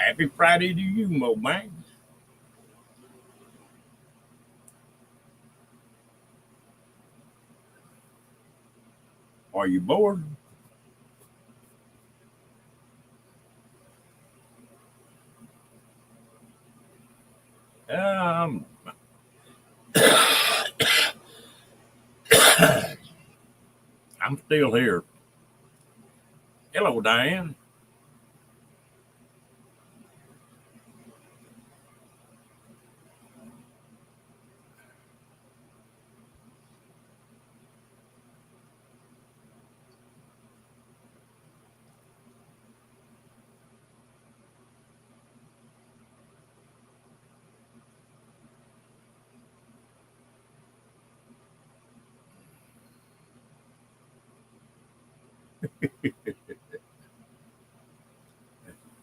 Happy Friday to you, Mo man. Are you bored? Um, I'm still here. Hello, Diane.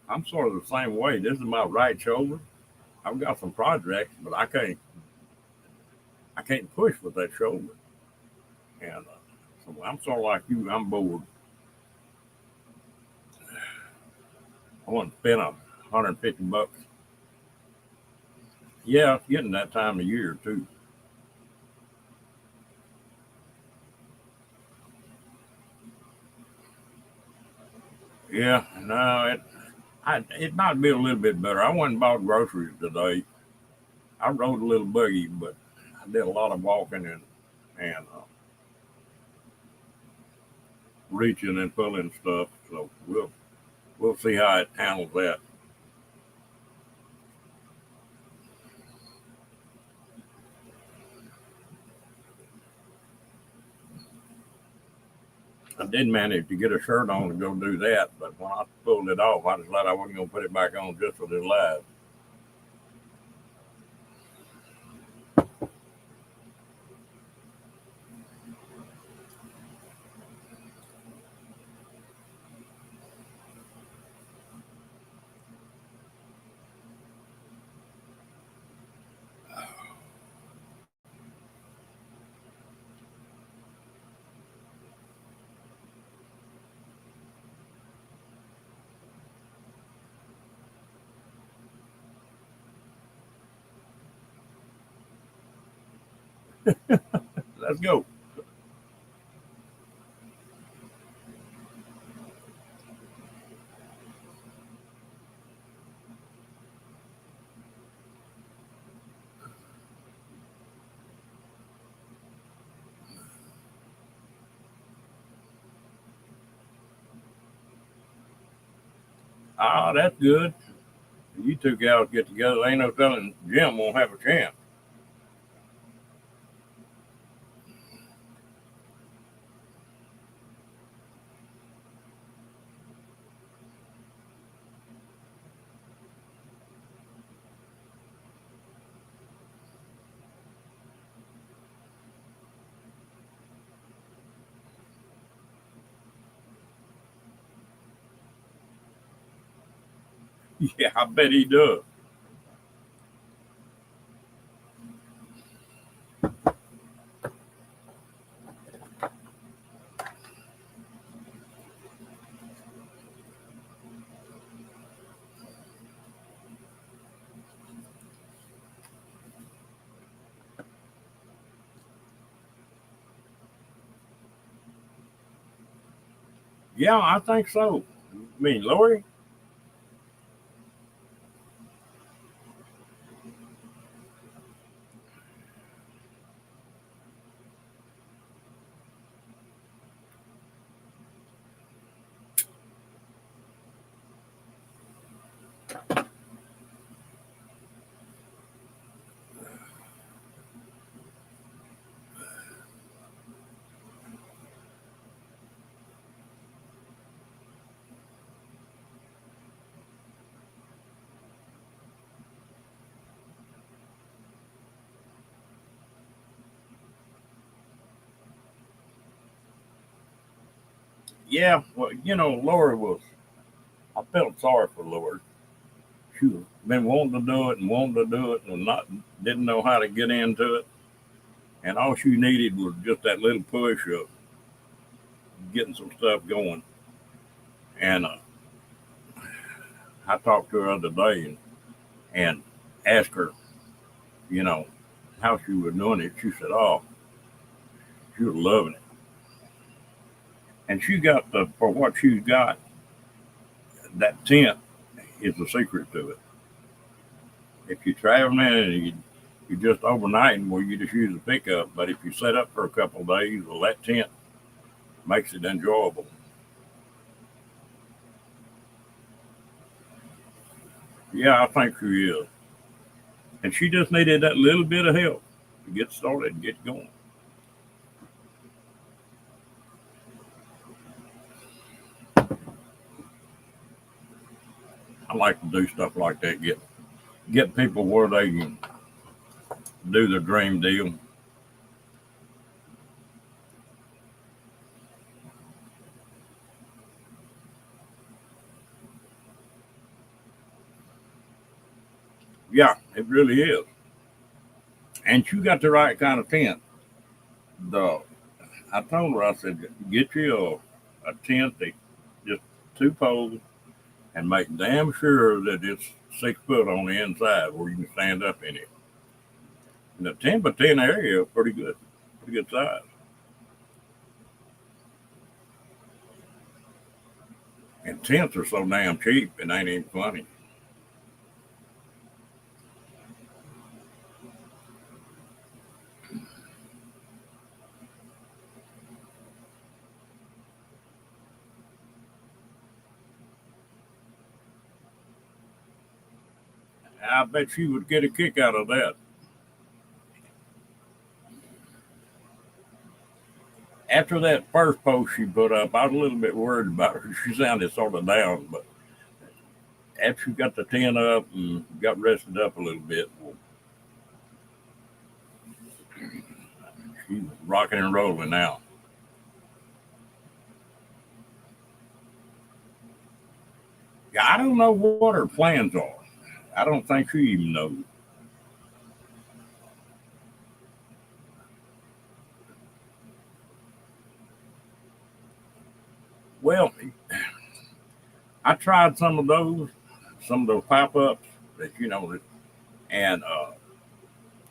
I'm sort of the same way. This is my right shoulder. I've got some projects, but I can't push with that shoulder. And so I'm sort of like you. I'm bored. I want to spend $150. Yeah, it's getting that time of year too. Yeah, no, it might be a little bit better. I went and bought groceries today. I rode a little buggy, but I did a lot of walking and reaching and pulling stuff. So we'll see how it handles that. I did manage to get a shirt on to go do that, but when I pulled it off, I decided I wasn't going to put it back on just for the live. Let's go. Ah, that's good. You two gals get together. Ain't no telling Jim won't have a chance. Yeah, I bet he does. Yeah, I think so. I mean, Lori? Yeah, well, Lori was. I felt sorry for Lori. She was been wanting to do it and wanting to do it and not didn't know how to get into it. And all she needed was just that little push of getting some stuff going. And I talked to her the other day and asked her, you know, how she was doing it. She said, "Oh, she was loving it." And she got for what she's got, that tent is the secret to it. If you're traveling and you just overnighting, well, you just use a pickup. But if you set up for a couple of days, well, that tent makes it enjoyable. Yeah, I think she is. And she just needed that little bit of help to get started and get going. I like to do stuff like that, get people where they can do the dream deal. Yeah, it really is. And you got the right kind of tent. The I told her, I said, get you a tent that just two poles and make damn sure that it's 6 foot on the inside where you can stand up in it. And the 10 by 10 area is pretty good size. And tents are so damn cheap, it ain't even funny. I bet she would get a kick out of that. After that first post she put up, I was a little bit worried about her. She sounded sort of down, but after she got the tent up and got rested up a little bit, well, she's rocking and rolling now. Yeah, I don't know what her plans are. I don't think she even knows. Well, I tried some of those pop ups that and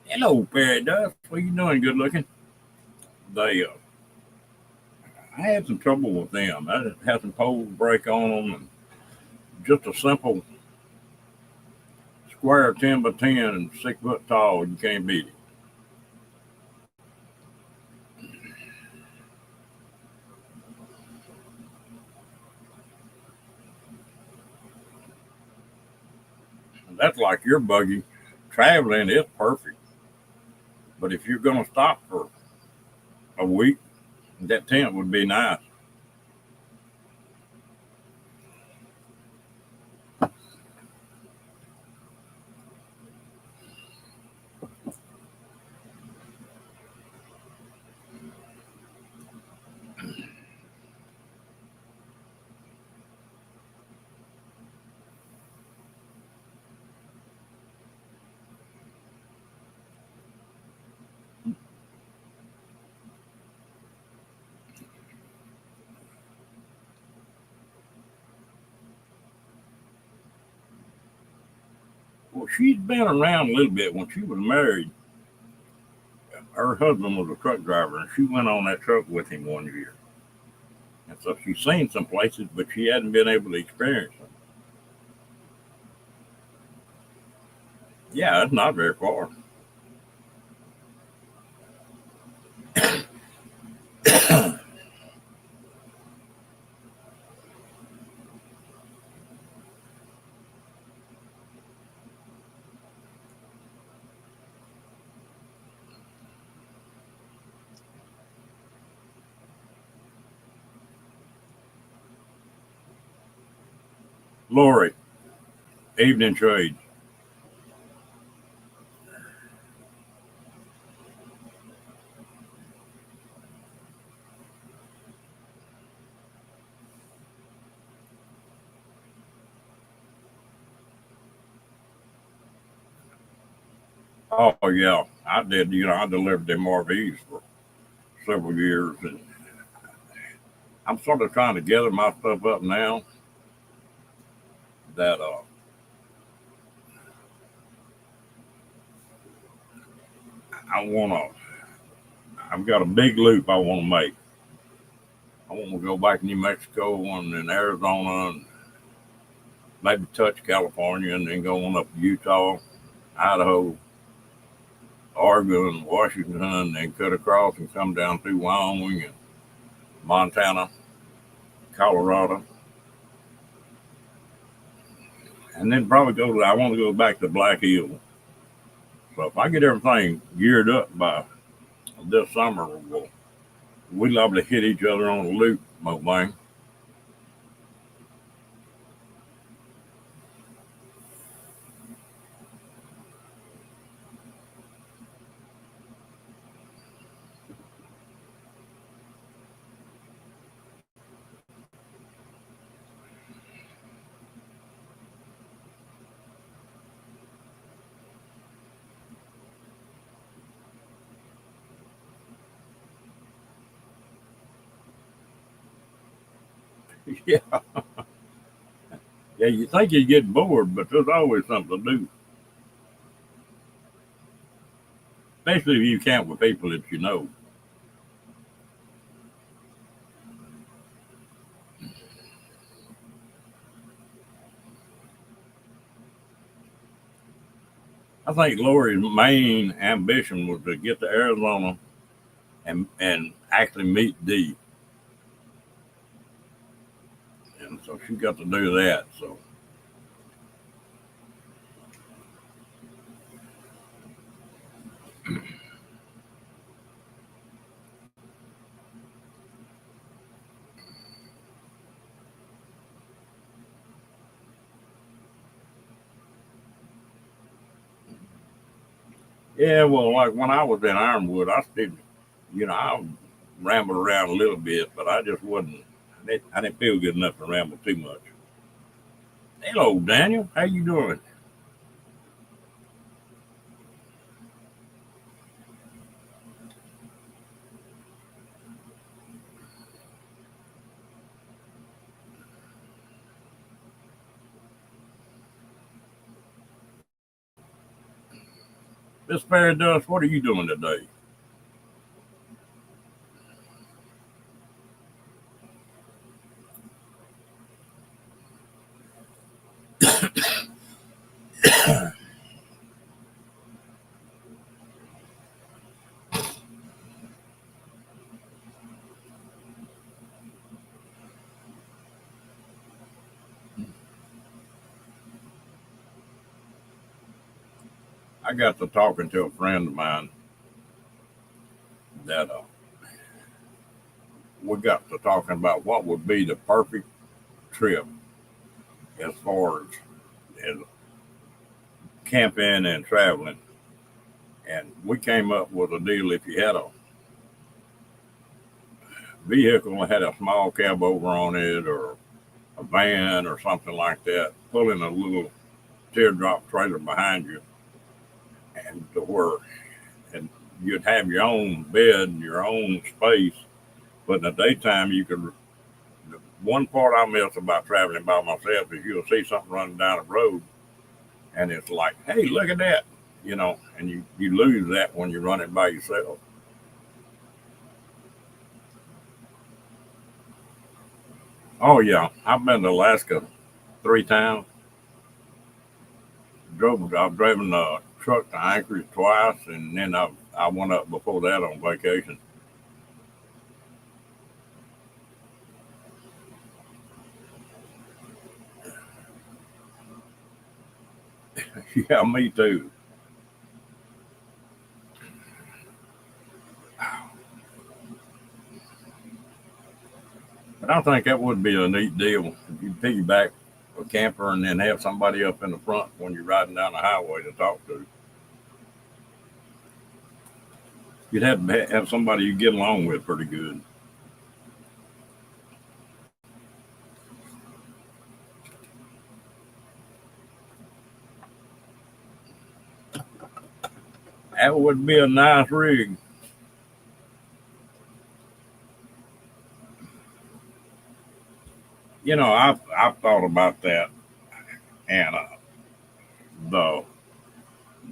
hello, Perry Duff. What you doing? Good looking. They, I had some trouble with them. I had some poles break on them, and just a simple square 10 by 10 and 6 foot tall. You can't beat it. And that's like your buggy. Traveling is perfect, but if you're going to stop for a week, that tent would be nice. Well, she'd been around a little bit when she was married. Her husband was a truck driver, and she went on that truck with him one year. And so she's seen some places, but she hadn't been able to experience them. Yeah, it's not very far. Lori, evening trade. Oh yeah, I did. I delivered them RVs for several years, and I'm sort of trying to gather my stuff up now that I want to. I've got a big loop I want to make. I want to go back to New Mexico and then Arizona and maybe touch California and then go on up to Utah, Idaho, Oregon, Washington, and then cut across and come down through Wyoming and Montana, Colorado, and then probably go to. I want to go back to Black Hills. So if I get everything geared up by this summer, we'll liable to hit each other on the loop, Mo. Yeah, yeah. You think you get bored, but there's always something to do, especially if you camp with people that you know. I think Lori's main ambition was to get to Arizona and actually meet Dee, and so she got to do that. So yeah, well, like when I was in Ironwood, I still, I rambled around a little bit, but I just wasn't. I didn't feel good enough to ramble too much. Hello, Daniel. How you doing? Miss Fairy Dust, what are you doing today? I got to talking to a friend of mine that we got to talking about what would be the perfect trip as far as camping and traveling. And we came up with a deal if you had a vehicle that had a small cab over on it or a van or something like that, pulling a little teardrop trailer behind you and to where and you'd have your own bed and your own space. But in the daytime, you could. The one part I miss about traveling by myself is you'll see something running down the road, and it's like, hey, look at that, and you lose that when you're running by yourself. Oh yeah, I've been to Alaska 3 times. I've driven a truck to Anchorage twice, and then I went up before that on vacation. Yeah, me too. But I think that would be a neat deal if you piggyback a camper and then have somebody up in the front when you're riding down the highway to talk to. You'd have somebody you get along with pretty good. That would be a nice rig. I've thought about that, and the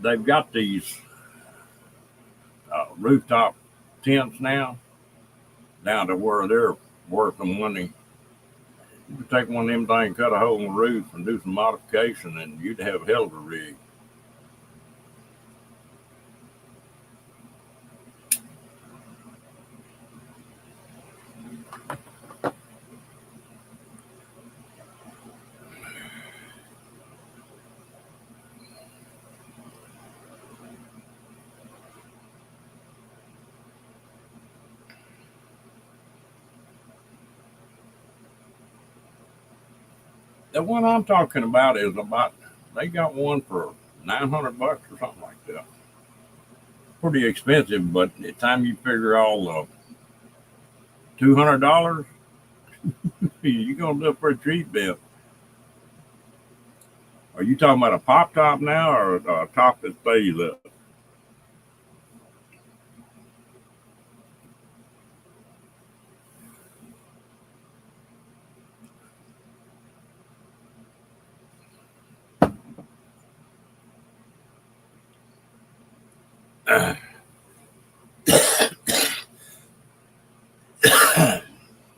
they've got these rooftop tents now, down to where they're worth the money. You could take one of them things, cut a hole in the roof, and do some modification, and you'd have a hell of a rig. The one I'm talking about is about, they got one for $900 or something like that. Pretty expensive, but the time you figure all the $200, you're gonna do it pretty cheap, Bill. Are you talking about a pop top now, or a top that stays up?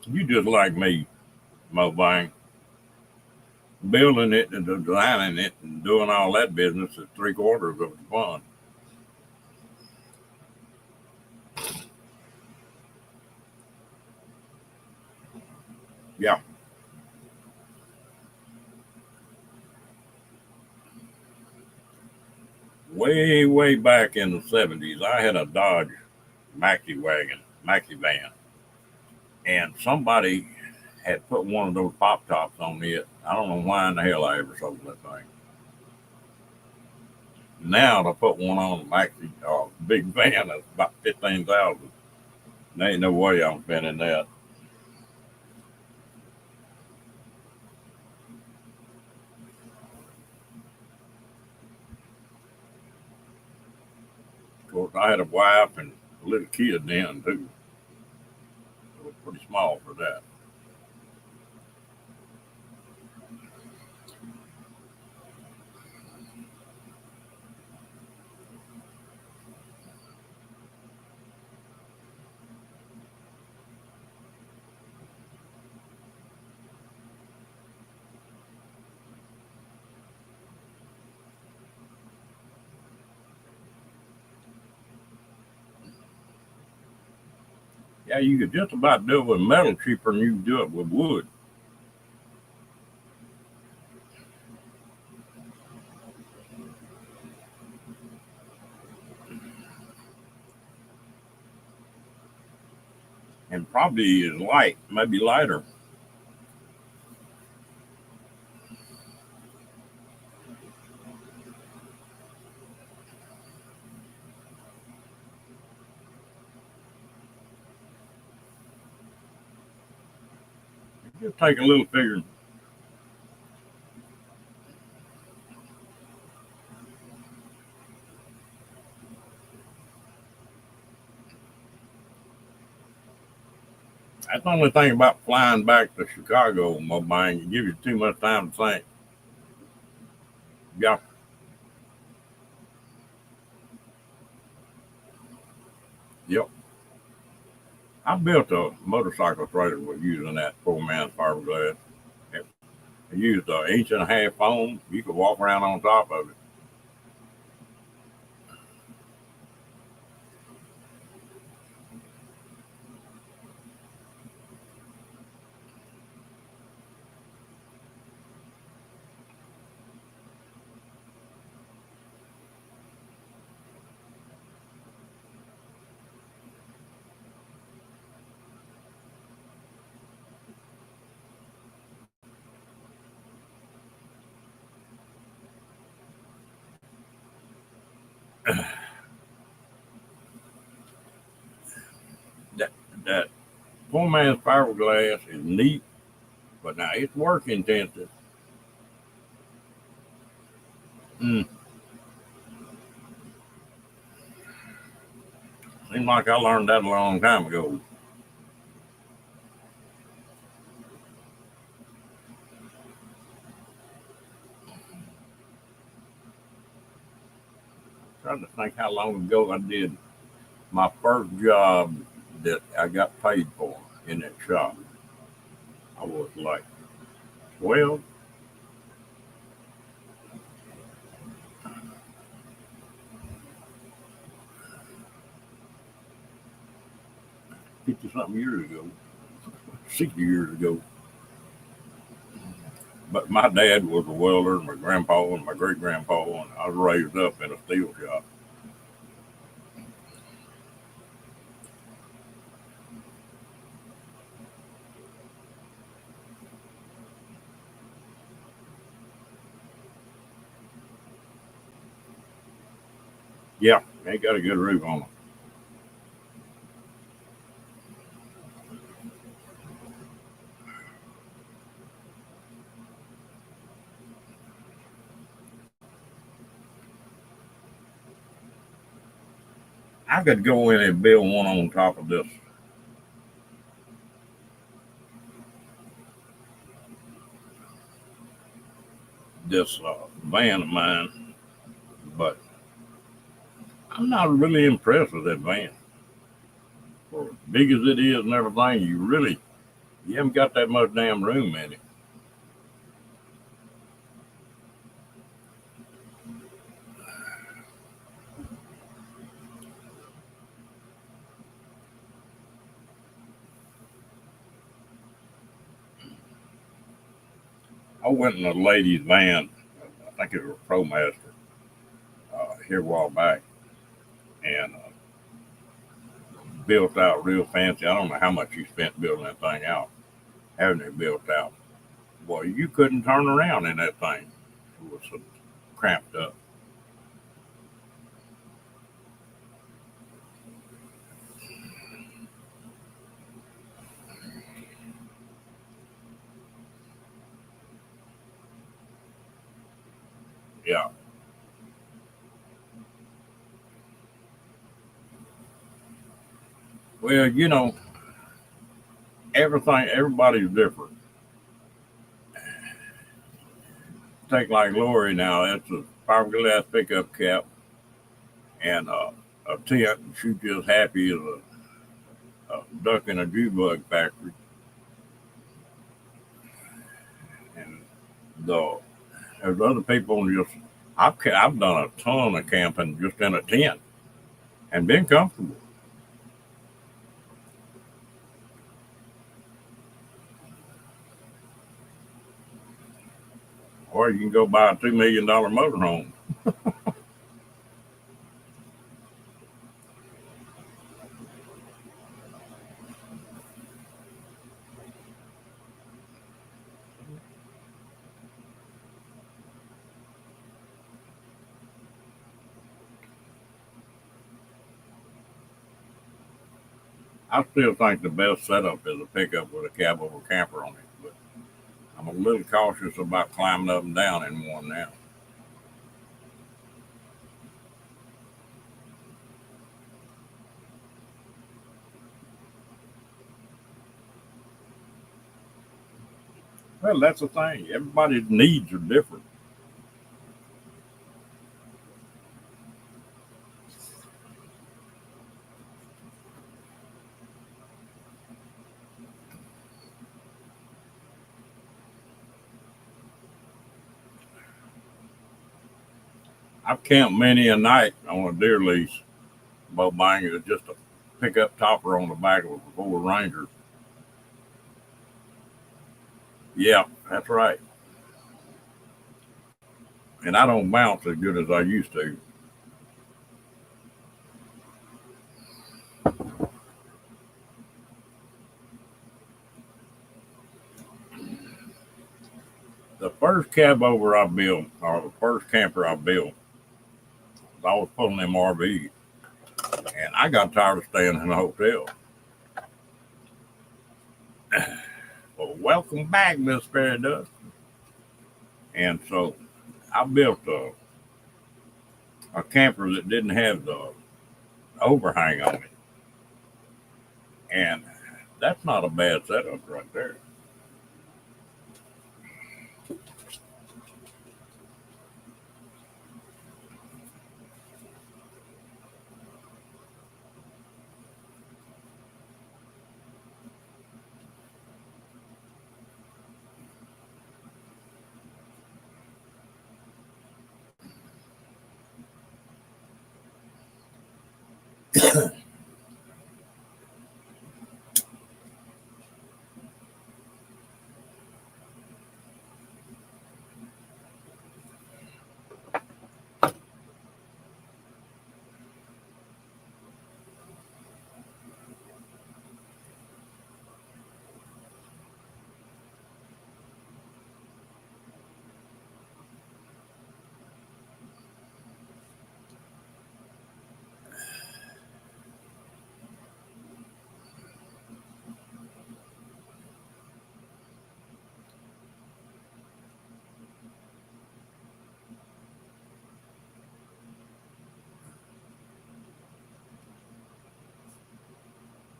You just like me, Mo Bang. Building it and designing it and doing all that business is three-quarters of the fun. Yeah, way back in the '70s, I had a Dodge Maxi van, and somebody had put one of those pop tops on it. I don't know why in the hell I ever sold that thing. Now to put one on a Maxi big van that's about 15,000. There ain't no way I'm spending that. Of course, I had a wife and a little kid then too. It was pretty small for that. Yeah, you could just about do it with metal cheaper than you can do it with wood. And probably is light, maybe lighter. Just take a little figure. That's the only thing about flying back to Chicago, my mind. You give you too much time to think. Yeah, yep. I built a motorcycle trailer with using that 4-man fiberglass. I used an inch and a half foam. You could walk around on top of it. That 4-man fiberglass is neat, but now it's work intensive. Mm, seems like I learned that a long time ago. Trying to think how long ago I did. My first job that I got paid for in that shop, I was like 12, 50 something years ago, 60 years ago. But my dad was a welder, my grandpa and my great grandpa, and I was raised up in a steel shop. Yeah, they got a good roof on them. I could go in and build one on top of this van of mine, but I'm not really impressed with that van. For as big as it is and everything, you haven't got that much damn room in it. I went in a lady's van, I think it was a ProMaster, here a while back, and built out real fancy. I don't know how much she spent building that thing out, having it built out. Boy, you couldn't turn around in that thing. It was so cramped up. Yeah. Well, everybody's different. Take like Lori now, that's a fiberglass pickup cap and a tent, and she's just happy as a duck in a Jew bug factory. And the there's other people just I've done a ton of camping just in a tent and been comfortable. Or you can go buy a $2 million motorhome. I still think the best setup is a pickup with a cab over camper on it, but I'm a little cautious about climbing up and down in one now. Well, that's the thing. Everybody's needs are different. I've camped many a night on a deer lease. Bow bang is just a pickup topper on the back of a Ford Ranger. Yeah, that's right. And I don't bounce as good as I used to. The first cab over I built, or the first camper I built, I was pulling them RVs, and I got tired of staying in a hotel. Well, welcome back, Miss Fairy Dust. And so I built a camper that didn't have the overhang on it, and that's not a bad setup right there.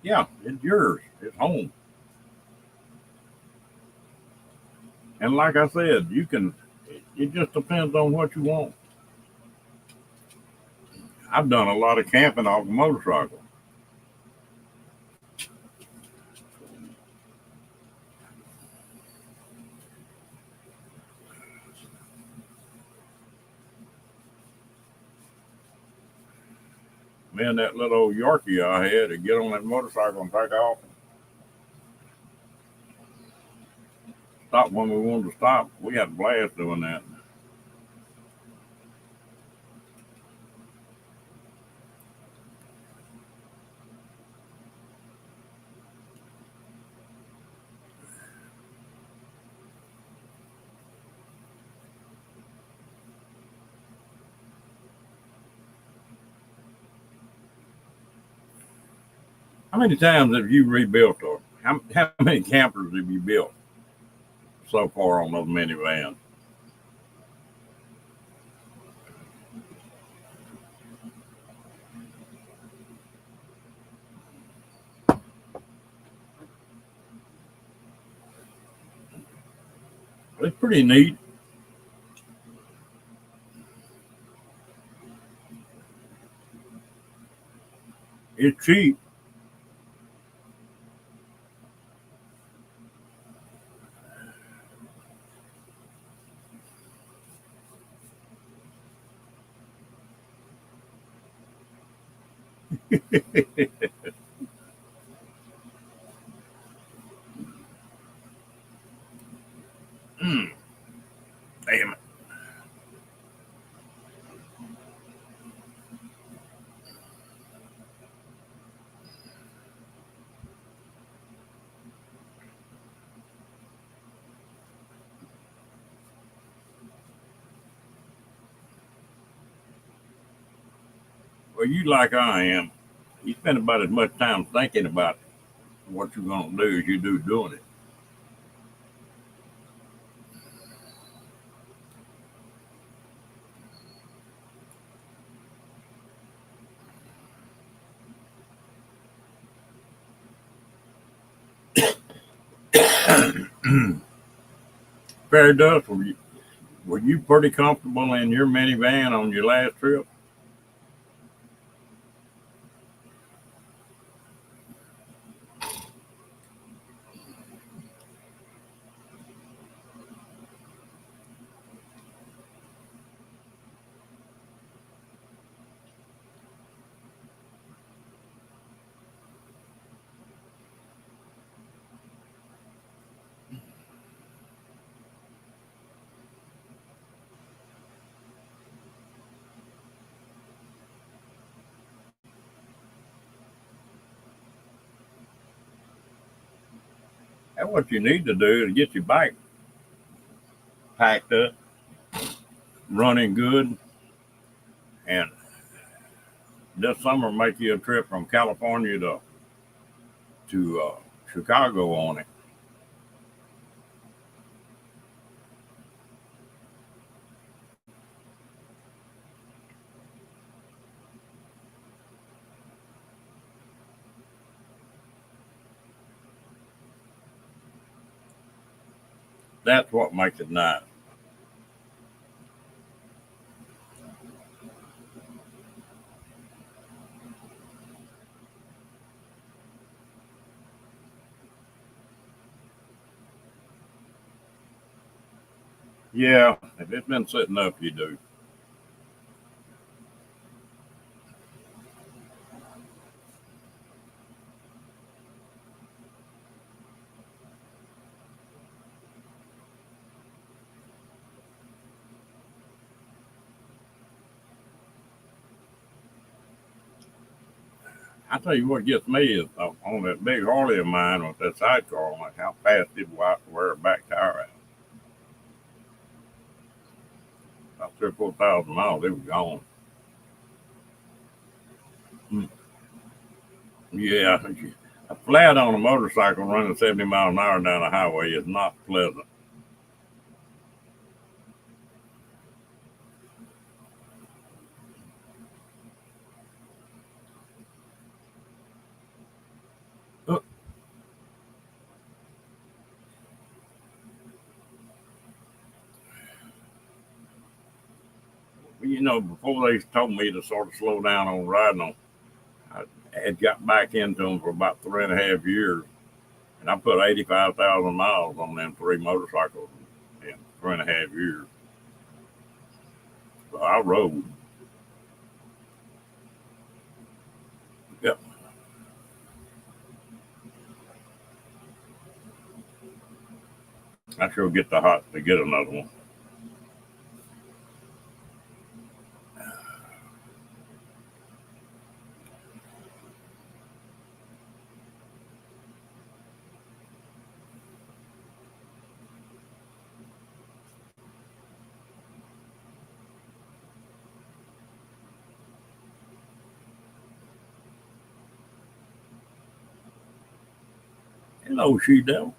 Yeah, it's yours. It's home. And like I said, you can. It just depends on what you want. I've done a lot of camping off a motorcycle. Me and that little old Yorkie I had to get on that motorcycle and take off. Stop when we wanted to stop. We had a blast doing that. How many times have you rebuilt, or how many campers have you built so far on those minivans? It's pretty neat. It's cheap. Mm, damn it. Well, you like I am. You spend about as much time thinking about what you're going to do as you do doing it. Fair dust, were you pretty comfortable in your minivan on your last trip? That's what you need to do to get your bike packed up, running good, and this summer make you a trip from California to Chicago on it. That's what makes it nice. Yeah, if it's been sitting up, you do. I tell you what gets me is on that big Harley of mine with that sidecar on it, how fast it wear a back tire out. About 3 or 4 thousand miles, it was gone. Mm. Yeah, a flat on a motorcycle running 70 miles an hour down the highway is not pleasant. Uh, before they told me to sort of slow down on riding them, I had got back into them for about 3.5 years, and I put 85,000 miles on them three motorcycles in 3.5 years. So I rode. Yep, I sure get the hot to get another one. Hello, she devil.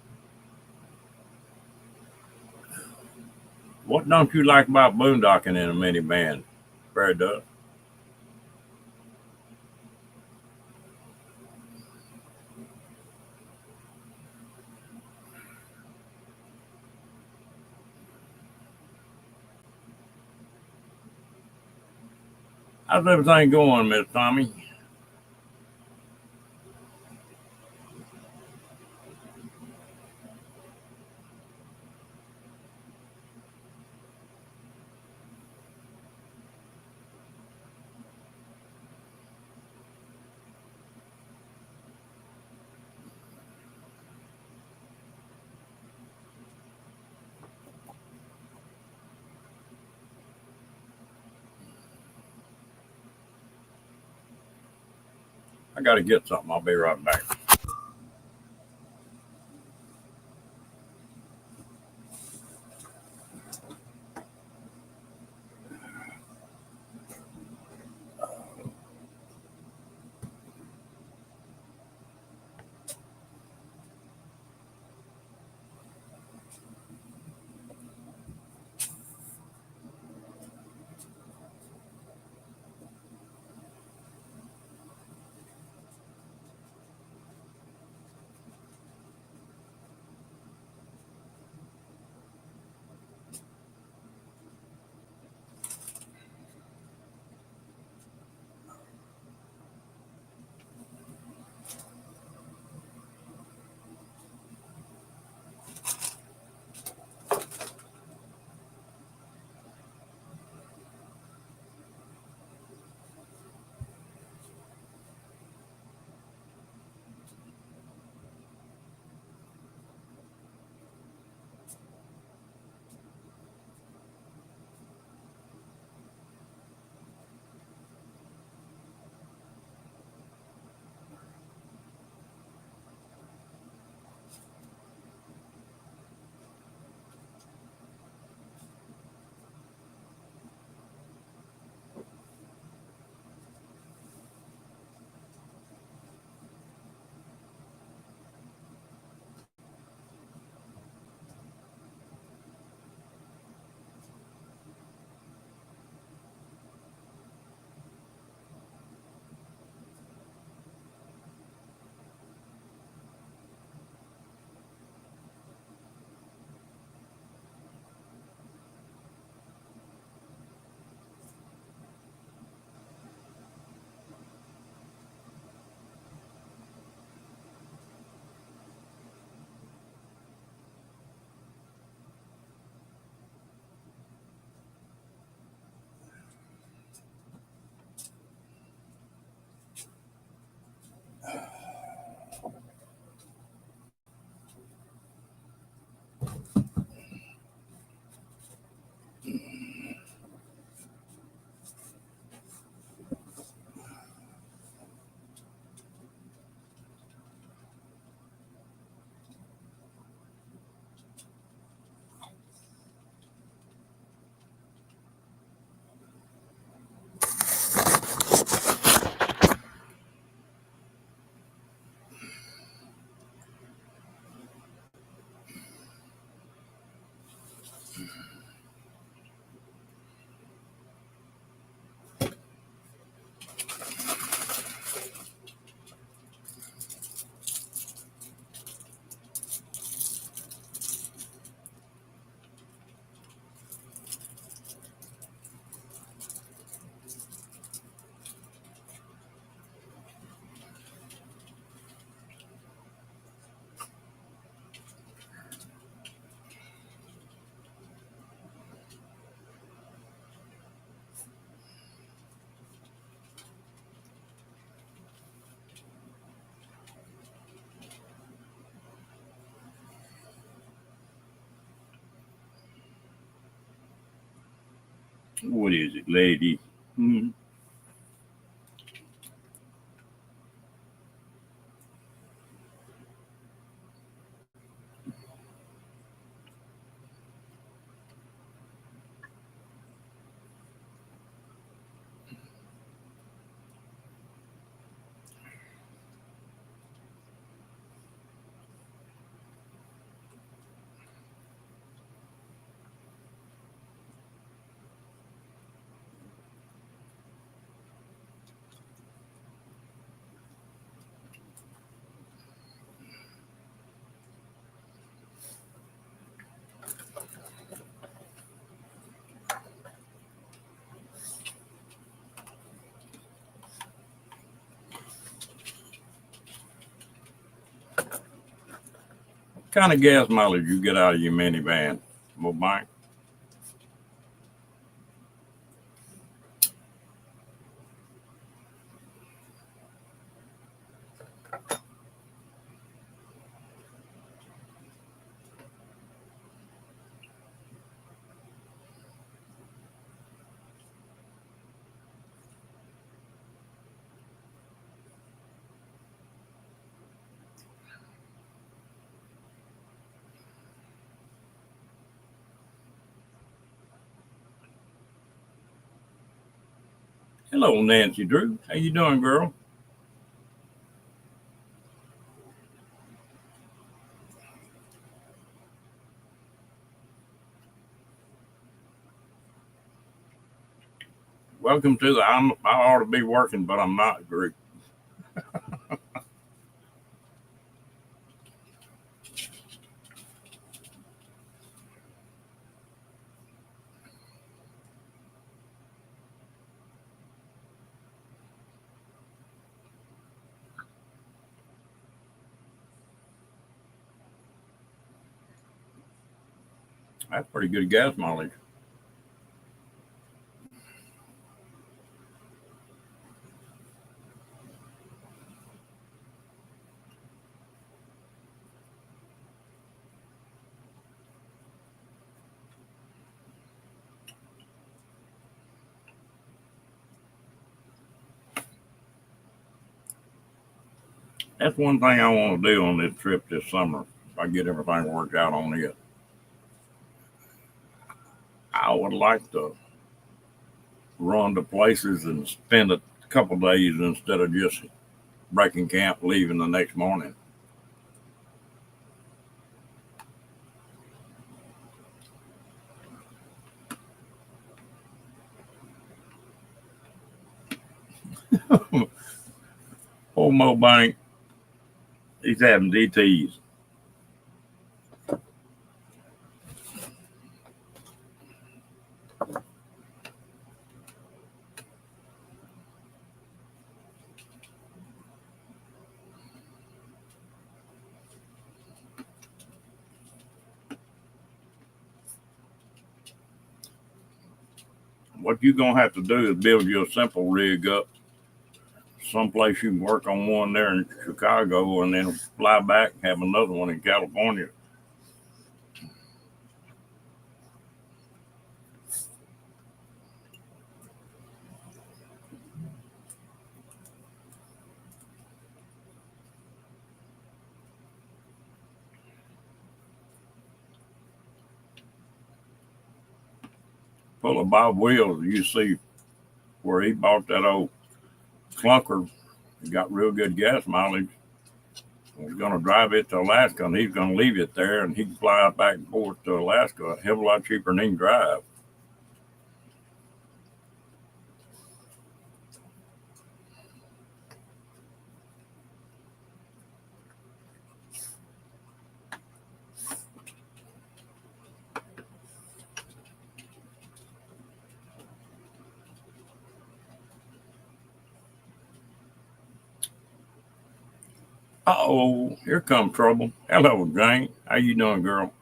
What don't you like about boondocking in a minivan? Fair duck. How's everything going, Miss Tommy? I got to get something. I'll be right back. What is it, lady? Hmm. What kind of gas mileage you get out of your minivan, Mobile? Hello, Nancy Drew. How you doing, girl? Welcome to the I ought to be working, but I'm not group. That's pretty good gas mileage. That's one thing I want to do on this trip this summer. If I get everything worked out on it, I would like to run to places and spend a couple days instead of just breaking camp, leaving the next morning. Old Mo Bank, he's having DTs. What you're gonna have to do is build you a simple rig up, someplace you can work on one there in Chicago, and then fly back and have another one in California. Full of Bob Wheels. You see where he bought that old clunker. He got real good gas mileage. He's going to drive it to Alaska, and he's going to leave it there, and he can fly back and forth to Alaska a hell of a lot cheaper than he can drive. Uh-oh, here comes trouble. Hello, Jane. How you doing, girl?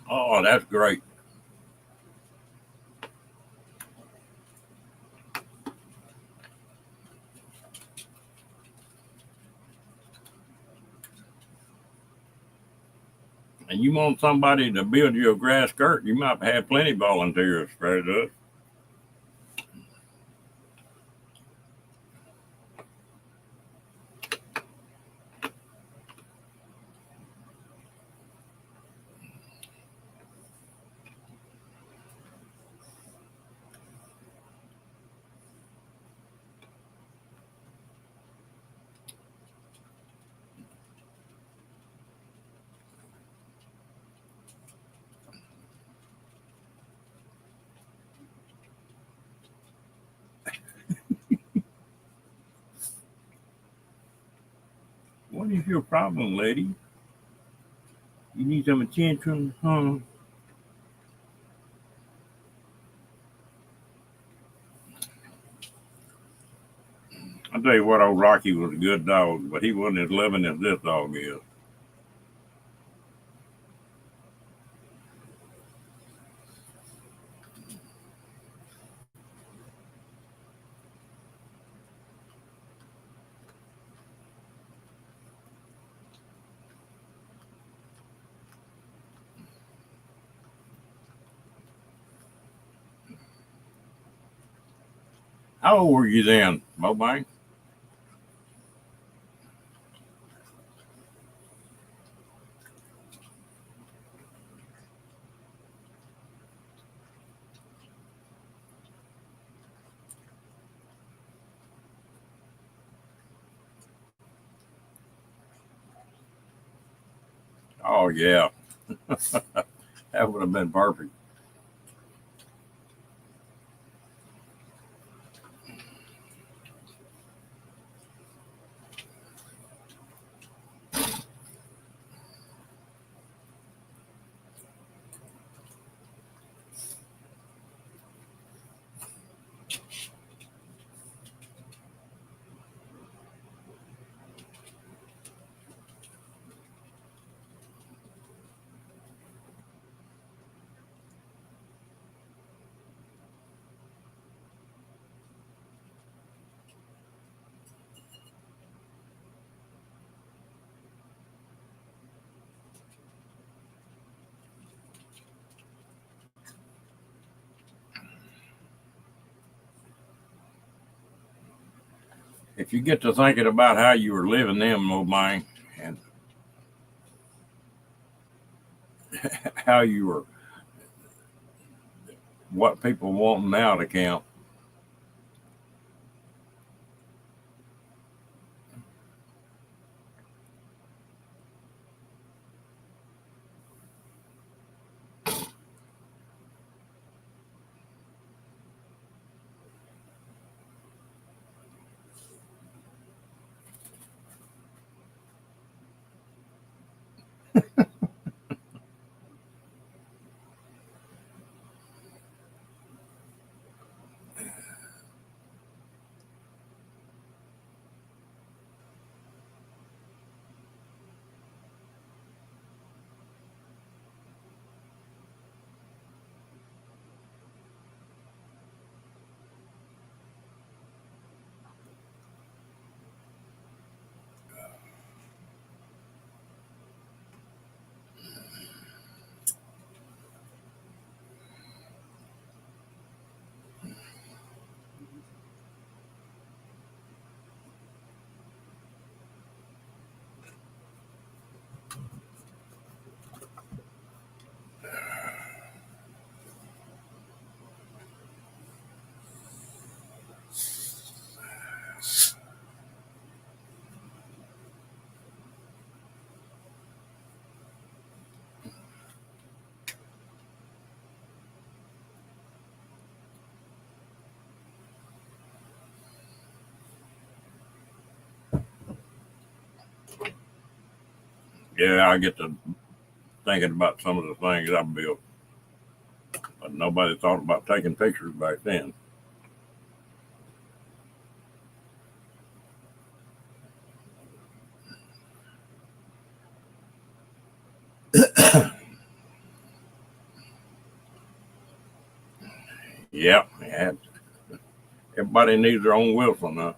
Oh, that's great. And you want somebody to build you a grass skirt, you might have plenty of volunteers spread it up. What is your problem, lady? You need some attention, huh? I tell you what, old Rocky was a good dog, but he wasn't as loving as this dog is. How old were you then, Mobine? Oh yeah, that would have been perfect. If you get to thinking about how you were living then, Mobine, and how you were, what people want now to count. Yeah, I get to thinking about some of the things I built, but nobody thought about taking pictures back then. Yeah. Everybody needs their own Wilson now.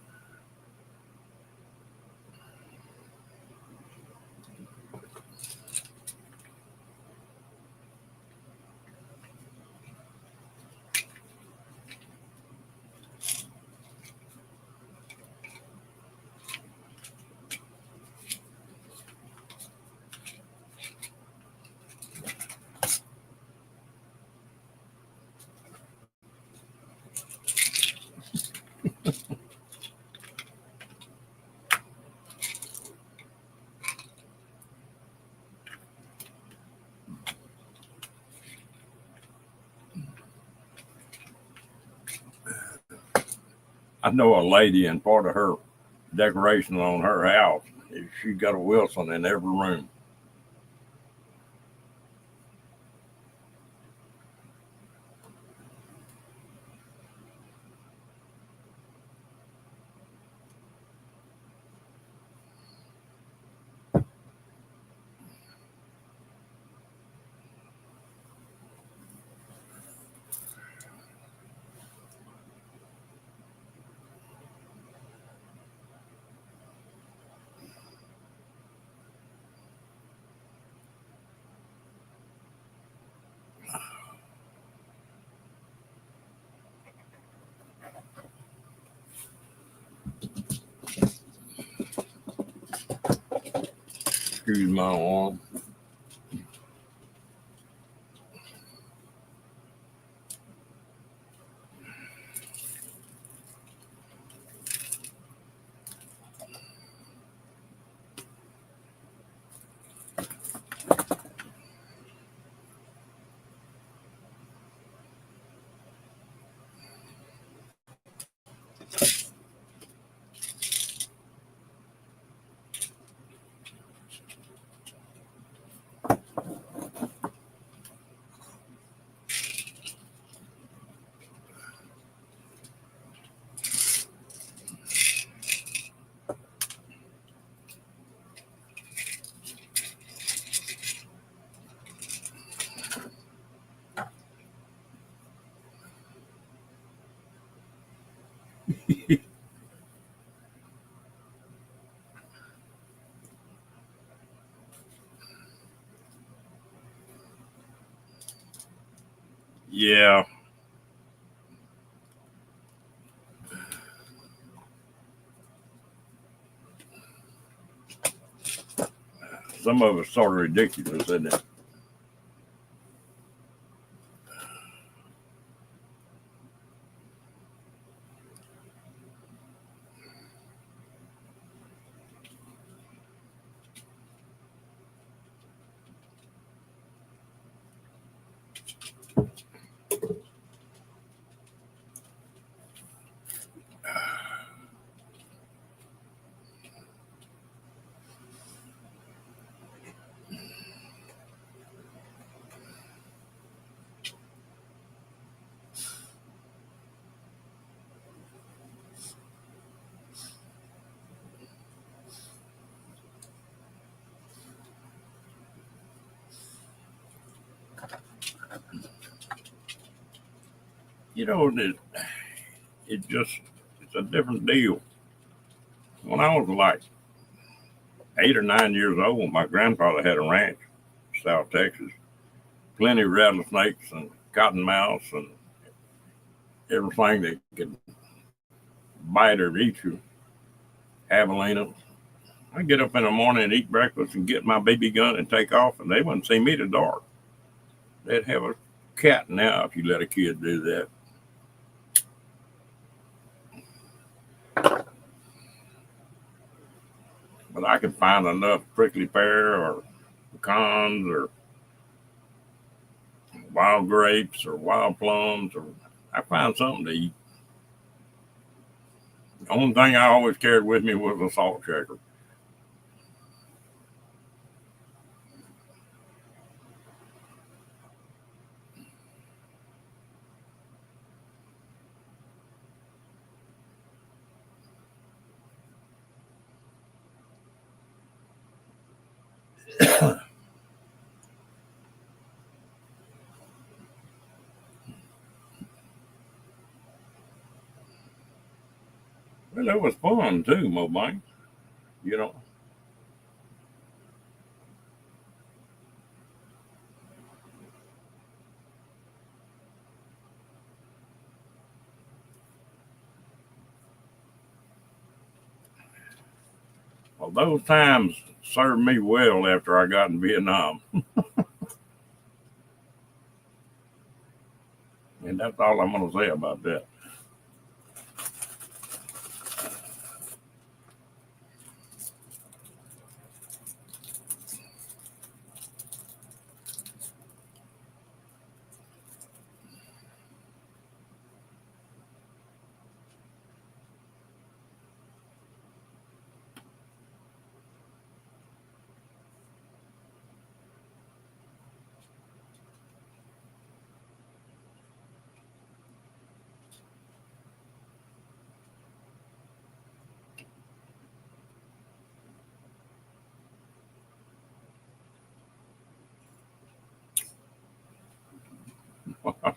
I know a lady, and part of her decoration on her house is she got a Wilson in every room. Excuse my arm. Yeah, some of it's sort of ridiculous, isn't it? You know, it just it's a different deal. When I was like 8 or 9 years old, my grandfather had a ranch in South Texas. Plenty of rattlesnakes and cottonmouths and everything that could bite or eat you. Javelina. I get up in the morning and eat breakfast and get my BB gun and take off, and they wouldn't see me to dark. They'd have a cat now if you let a kid do that. But I could find enough prickly pear or pecans or wild grapes or wild plums, or I find something to eat. The only thing I always carried with me was a salt shaker. Well, it was fun too, Mo Banks. You know, well, those times served me well after I got in Vietnam, and that's all I'm going to say about that.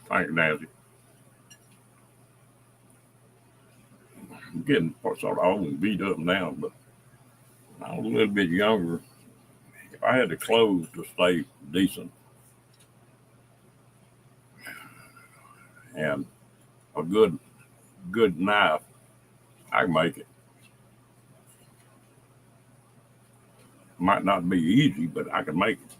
Thank you, Nancy. I'm getting sort of old and beat up now, but when I was a little bit younger. If I had the clothes to stay decent and a good knife, I can make it. Might not be easy, but I can make it.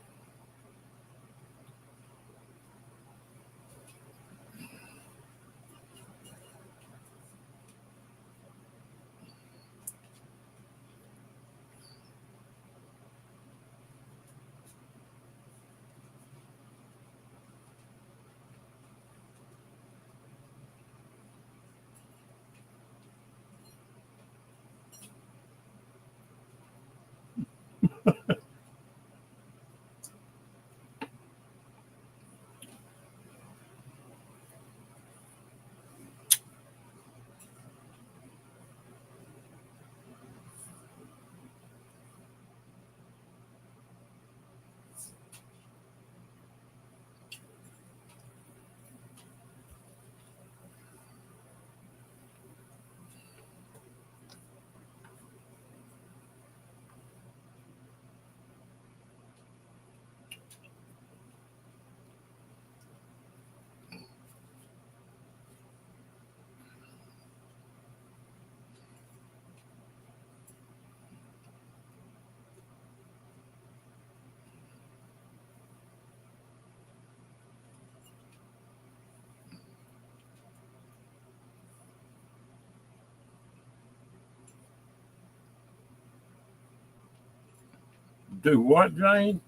Do what, Jane?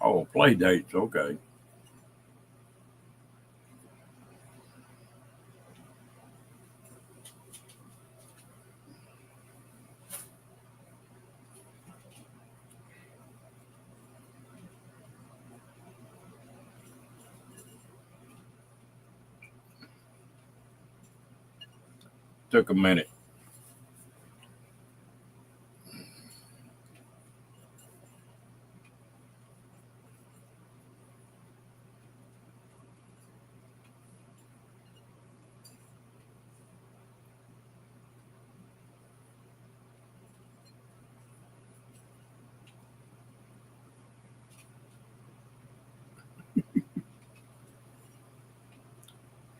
Oh, play dates. Okay. Took a minute.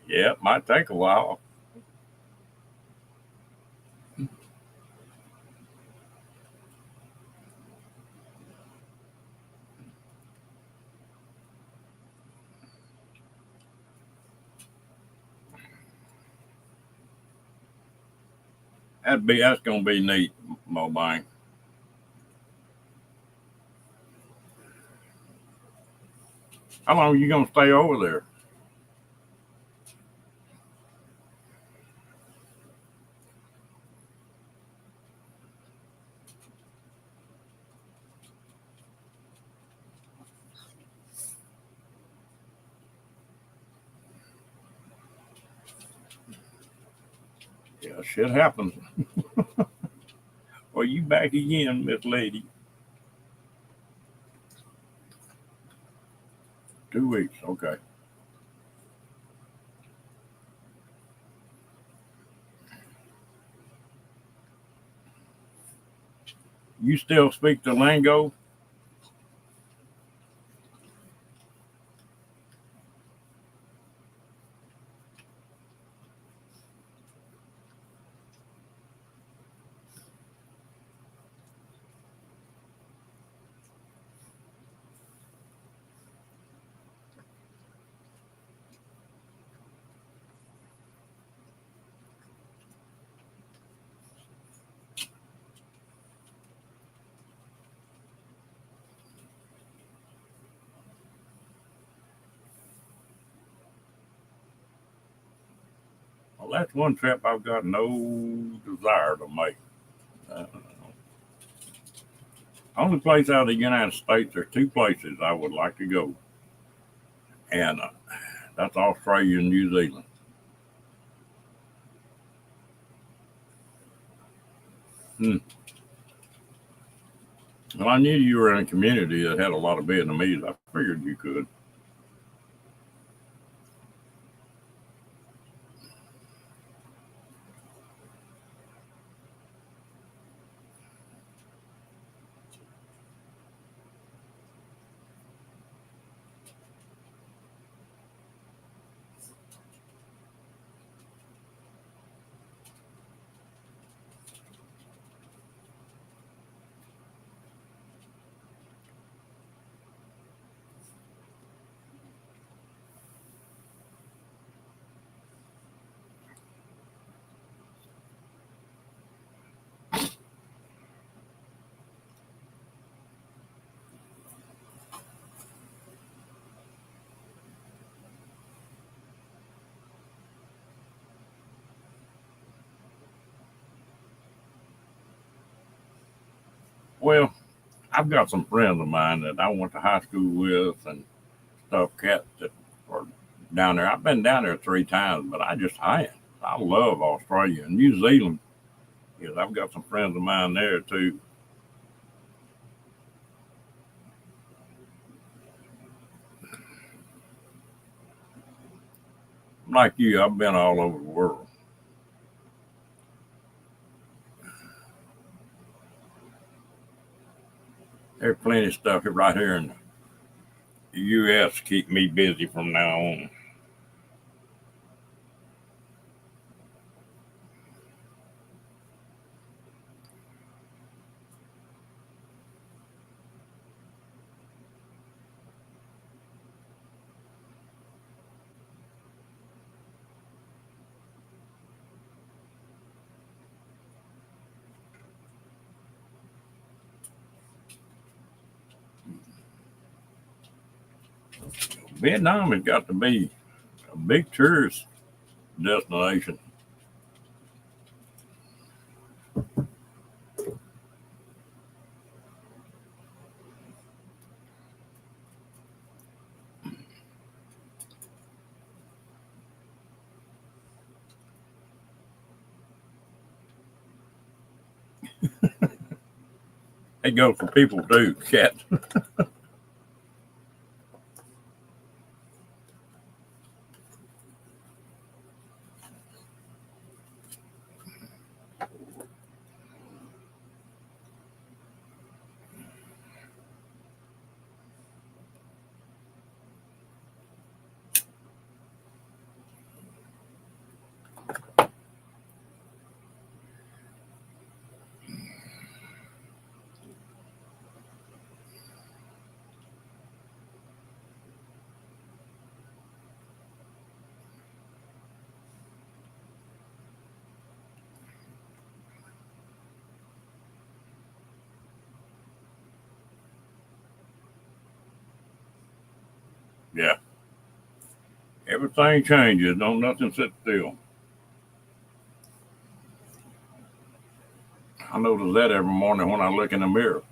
Yeah, it might take a while. That's gonna be neat, Mo Bang. How long are you gonna stay over there? Yeah, shit happens. Well, you back again, Miss Lady. 2 weeks. Okay. You still speak the lingo? Well, that's one trip I've got no desire to make. Uh, only place out of the United States, there are two places I would like to go, and that's Australia and New Zealand. Hmm. Well, I knew you were in a community that had a lot of Vietnamese. I figured you could. Well, I've got some friends of mine that I went to high school with and stuff, cats that are down there. I've been down there 3 times, but I love Australia and New Zealand. Yes, I've got some friends of mine there too. Like you, I've been all over the world. There's plenty of stuff right here in the U.S. to keep me busy from now on. Vietnam has got to be a big tourist destination. It goes for people too, cat. Yeah, everything changes. Don't nothing sit still. I notice that every morning when I look in the mirror.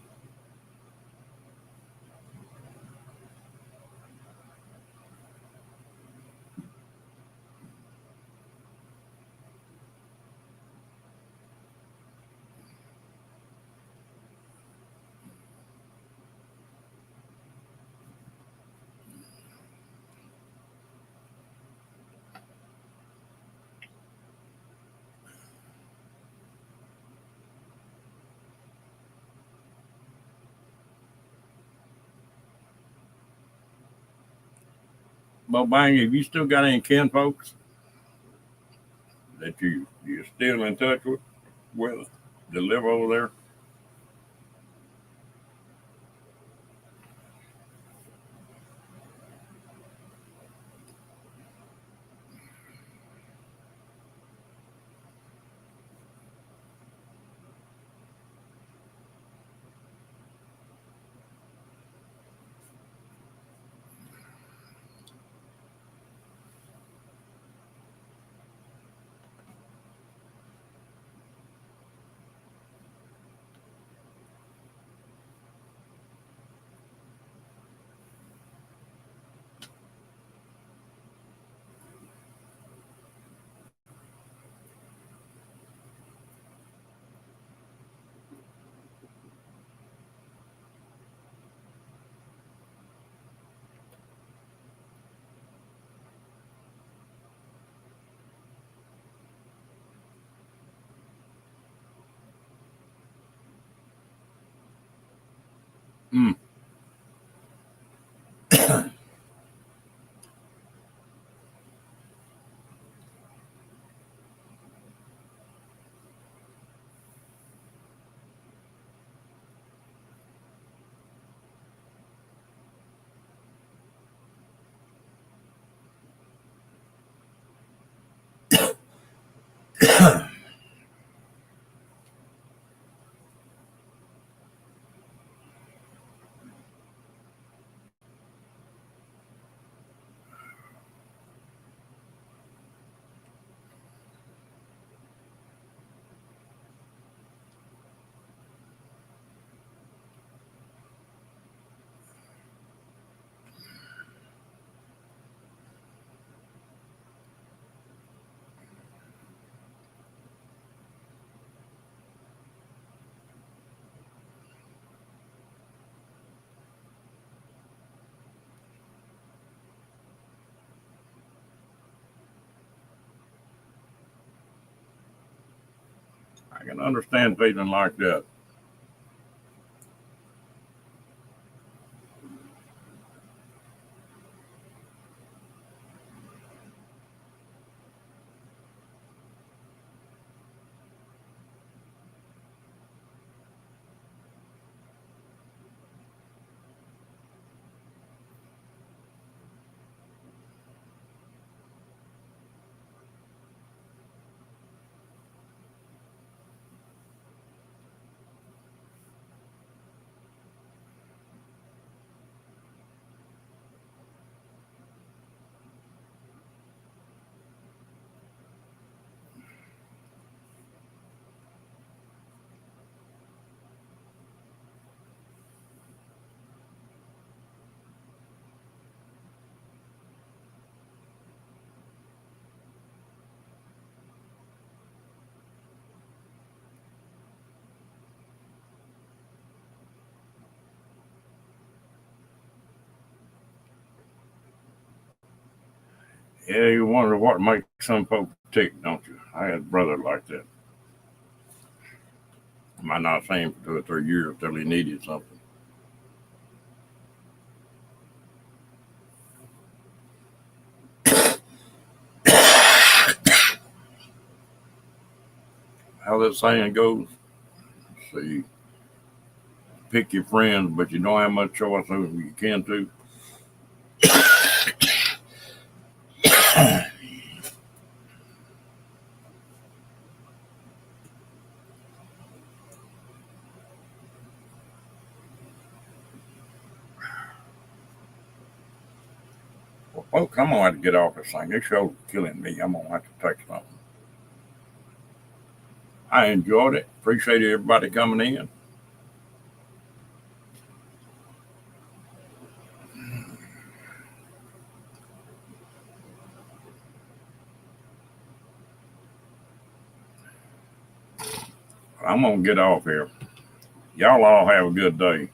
Well, Bang, have you still got any kin folks that you're still in touch with that live over there? Mm. I can understand feeling like that. Yeah, you wonder what makes some folks tick, don't you? I had a brother like that. I might not see him for 2 or 3 years till he needed something. How that saying goes, see, pick your friends, but you don't have much choice over you can too. Well, folks, I'm gonna have to get off this thing. This show's killing me. I'm gonna have to take something. I enjoyed it. Appreciate everybody coming in. I'm gonna get off here. Y'all all have a good day.